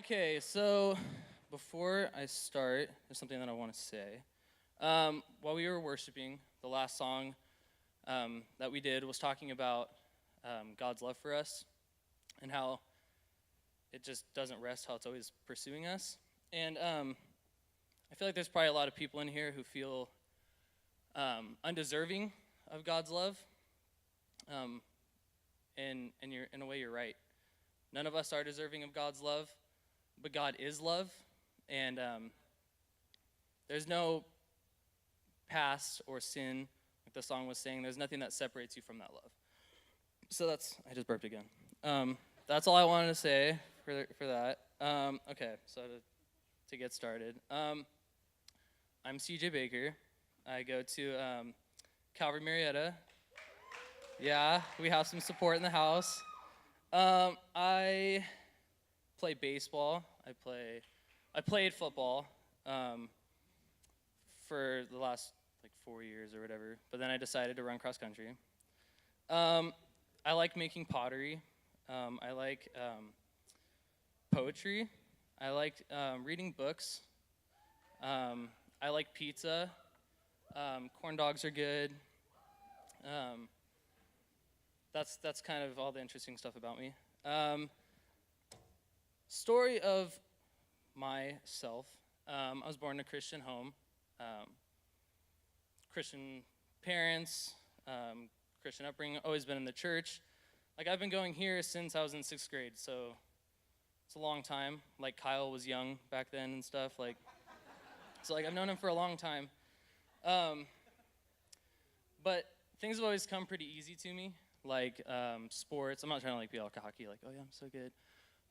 Okay, so before I start, there's something that I want to say. While we were worshiping, the last song that we did was talking about God's love for us and how it just doesn't rest, how it's always pursuing us. And I feel like there's probably a lot of people in here who feel undeserving of God's love. And you're, in a way, you're right. None of us are deserving of God's love, but God is love, and there's no past or sin, like the song was saying. There's nothing that separates you from that love. So I just burped again. That's all I wanted to say for that. Okay, so to get started, I'm CJ Baker. I go to Calvary Marietta. Yeah, we have some support in the house. I play baseball. I played football for the last 4 years or whatever. But then I decided to run cross country. I like making pottery. I like poetry. I like reading books. I like pizza. Corn dogs are good. That's kind of all the interesting stuff about me. Story of myself. I was born in a Christian home. Christian parents, Christian upbringing, always been in the church. I've been going here since I was in 6th grade, so it's a long time. Kyle was young back then and stuff. So I've known him for a long time. But things have always come pretty easy to me. Sports. I'm not trying to be all cocky, oh yeah, I'm so good.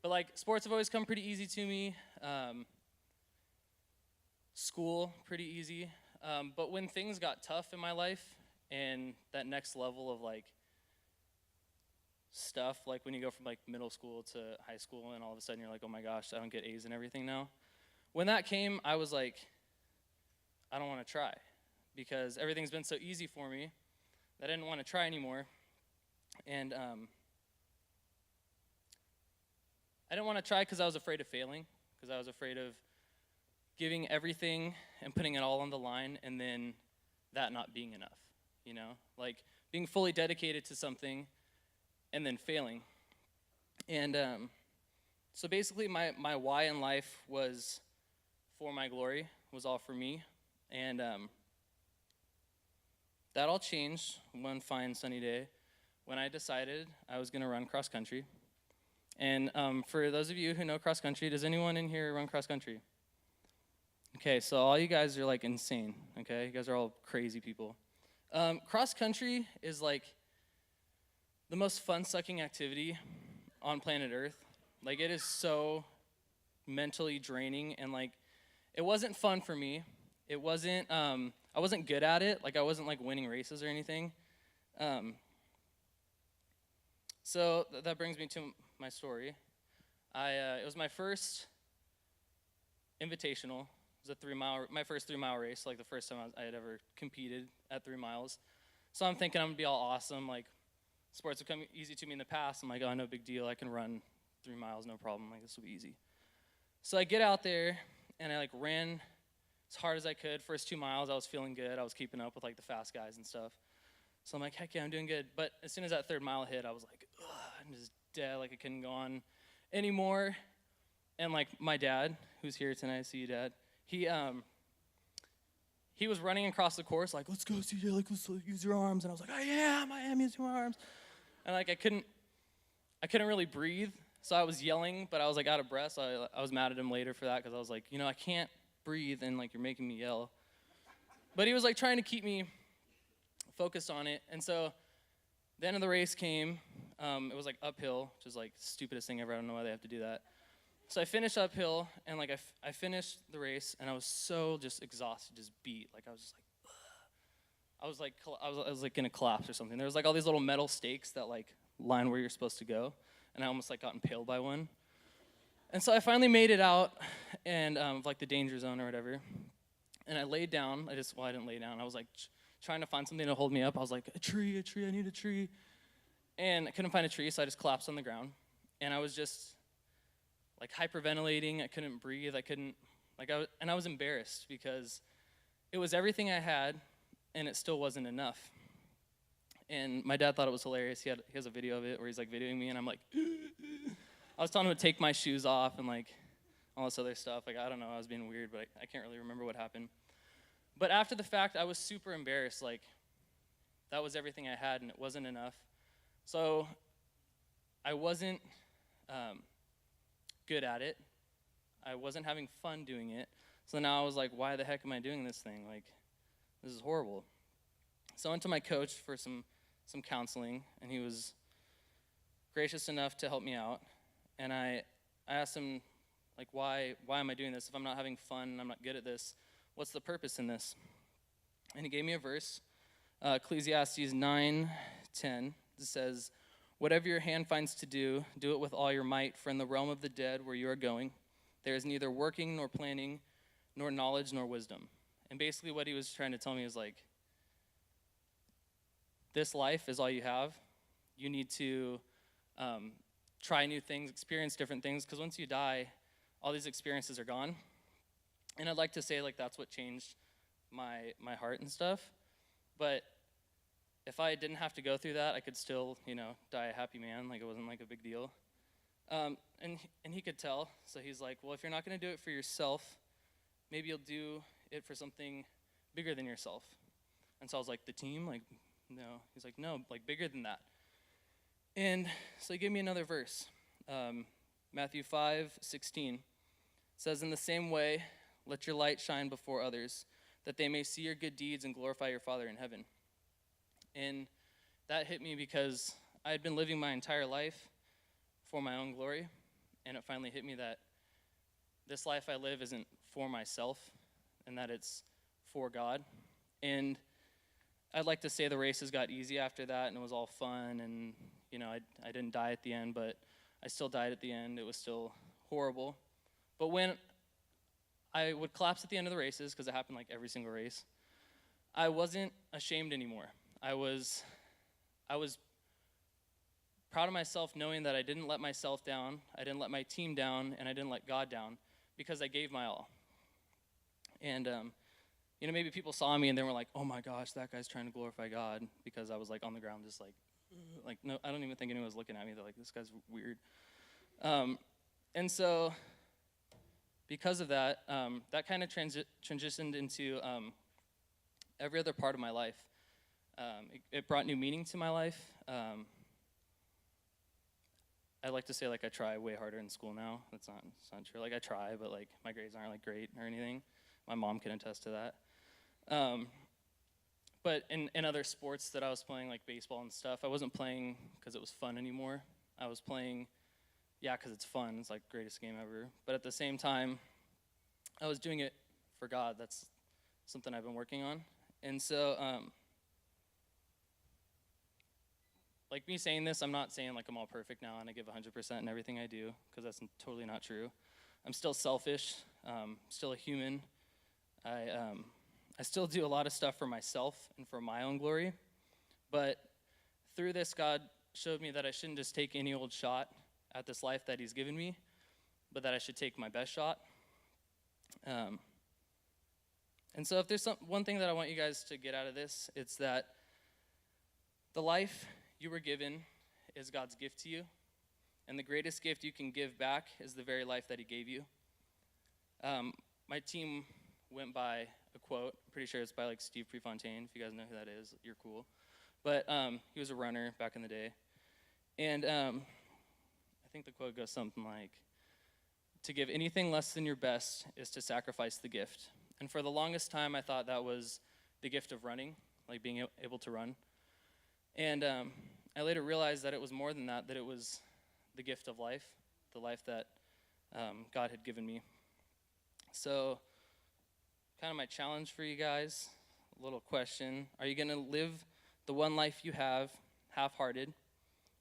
But sports have always come pretty easy to me. School, pretty easy. But when things got tough in my life, and that next level of stuff, when you go from middle school to high school, and all of a sudden you're oh my gosh, I don't get A's and everything now. When that came, I was I don't want to try, because everything's been so easy for me that I didn't want to try anymore. And I didn't want to try because I was afraid of failing, because I was afraid of giving everything and putting it all on the line and then that not being enough, being fully dedicated to something and then failing. And so basically my why in life was for my glory, was all for me. And that all changed one fine sunny day when I decided I was going to run cross country. And for those of you who know cross country, does anyone in here run cross country? Okay, so all you guys are insane, okay? You guys are all crazy people. Cross country is the most fun-sucking activity on planet Earth. It is so mentally draining, and it wasn't fun for me. It wasn't, I wasn't good at it. I wasn't winning races or anything. So that brings me to my story. It was my first invitational. It was my first 3-mile race, the first time I had ever competed at 3 miles. So I'm thinking I'm gonna be all awesome. Sports have come easy to me in the past. I'm oh, no big deal. I can run 3 miles, no problem. This will be easy. So I get out there and I ran as hard as I could. First 2 miles, I was feeling good. I was keeping up with the fast guys and stuff. So I'm heck yeah, I'm doing good. But as soon as that 3rd mile hit, I was ugh, I'm just dead. I couldn't go on anymore. And my dad, who's here tonight, see you, Dad. He was running across the course, let's go, CJ, let's use your arms. And I was I am using my arms. And I couldn't really breathe. So I was yelling, but I was out of breath. So I was mad at him later for that, because I was I can't breathe, and you're making me yell. But he was trying to keep me focused on it. And so the end of the race came. It was uphill, which is stupidest thing ever. I don't know why they have to do that. So I finished uphill, and I finished the race, and I was so just exhausted, just beat. I was just ugh. I was gonna collapse or something. There was all these little metal stakes that line where you're supposed to go, and I almost got impaled by one. And so I finally made it out, and the danger zone or whatever. And I laid down. I didn't lay down. I was trying to find something to hold me up. I was a tree, I need a tree. And I couldn't find a tree, so I just collapsed on the ground. And I was just like hyperventilating. I couldn't breathe. I was embarrassed because it was everything I had, and it still wasn't enough. And my dad thought it was hilarious. He has a video of it where he's like videoing me, and I'm like, I was telling him to take my shoes off and like all this other stuff. Like, I don't know, I was being weird, but I can't really remember what happened. But after the fact, I was super embarrassed. Like, that was everything I had, and it wasn't enough. So I wasn't good at it. I wasn't having fun doing it. So now I was like, why the heck am I doing this thing? Like, this is horrible. So I went to my coach for some counseling, and he was gracious enough to help me out. And I asked him, like, why am I doing this? If I'm not having fun and I'm not good at this, what's the purpose in this? And he gave me a verse, Ecclesiastes 9:10. It says, whatever your hand finds to do, do it with all your might, for in the realm of the dead where you are going, there is neither working nor planning, nor knowledge nor wisdom. And basically what he was trying to tell me is like, this life is all you have. You need to try new things, experience different things, because once you die, all these experiences are gone. And I'd like to say like that's what changed my heart and stuff. But if I didn't have to go through that, I could still, die a happy man. Like, it wasn't like a big deal. And he could tell. So he's like, well, if you're not going to do it for yourself, maybe you'll do it for something bigger than yourself. And so I was like, the team? Like, no. He's like, no, like bigger than that. And so he gave me another verse. Matthew 5:16 says, in the same way, let your light shine before others, that they may see your good deeds and glorify your Father in heaven. And that hit me because I had been living my entire life for my own glory, and it finally hit me that this life I live isn't for myself, and that it's for God. And I'd like to say the races got easy after that, and it was all fun, and I didn't die at the end, but I still died at the end. It was still horrible. But when I would collapse at the end of the races, because it happened like every single race, I wasn't ashamed anymore. I was proud of myself knowing that I didn't let myself down, I didn't let my team down, and I didn't let God down, because I gave my all. And maybe people saw me and they were like, oh my gosh, that guy's trying to glorify God, because I was like on the ground just like no, I don't even think anyone was looking at me. They're like, this guy's weird. And so because of that, that kind of transitioned into every other part of my life. It brought new meaning to my life. I like to say like I try way harder in school now. It's not true. Like I try, but like my grades aren't like great or anything. My mom can attest to that. But in other sports that I was playing, like baseball and stuff, I wasn't playing because it was fun anymore. I was playing, because it's fun. It's like the greatest game ever. But at the same time, I was doing it for God. That's something I've been working on. And so, like me saying this, I'm not saying like I'm all perfect now and I give 100% in everything I do, because that's totally not true. I'm still selfish, still a human. I still do a lot of stuff for myself and for my own glory. But through this, God showed me that I shouldn't just take any old shot at this life that he's given me, but that I should take my best shot. And so if there's one thing that I want you guys to get out of this, it's that the life you were given is God's gift to you, and the greatest gift you can give back is the very life that he gave you. My team went by a quote. I'm pretty sure it's by like Steve Prefontaine. If you guys know who that is, you're cool. But he was a runner back in the day. And I think the quote goes something like, to give anything less than your best is to sacrifice the gift. And for the longest time, I thought that was the gift of running, like being able to run. And I later realized that it was more than that it was the gift of life, the life that God had given me. So kind of my challenge for you guys, a little question. Are you going to live the one life you have half-hearted,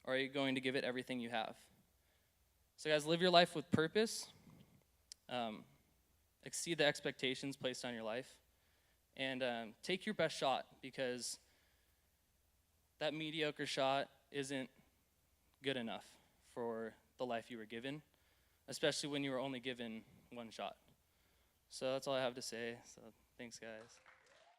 or are you going to give it everything you have? So guys, live your life with purpose. Exceed the expectations placed on your life. And take your best shot, because that mediocre shot isn't good enough for the life you were given. especially when you were only given one shot. So that's all I have to say. So thanks, guys.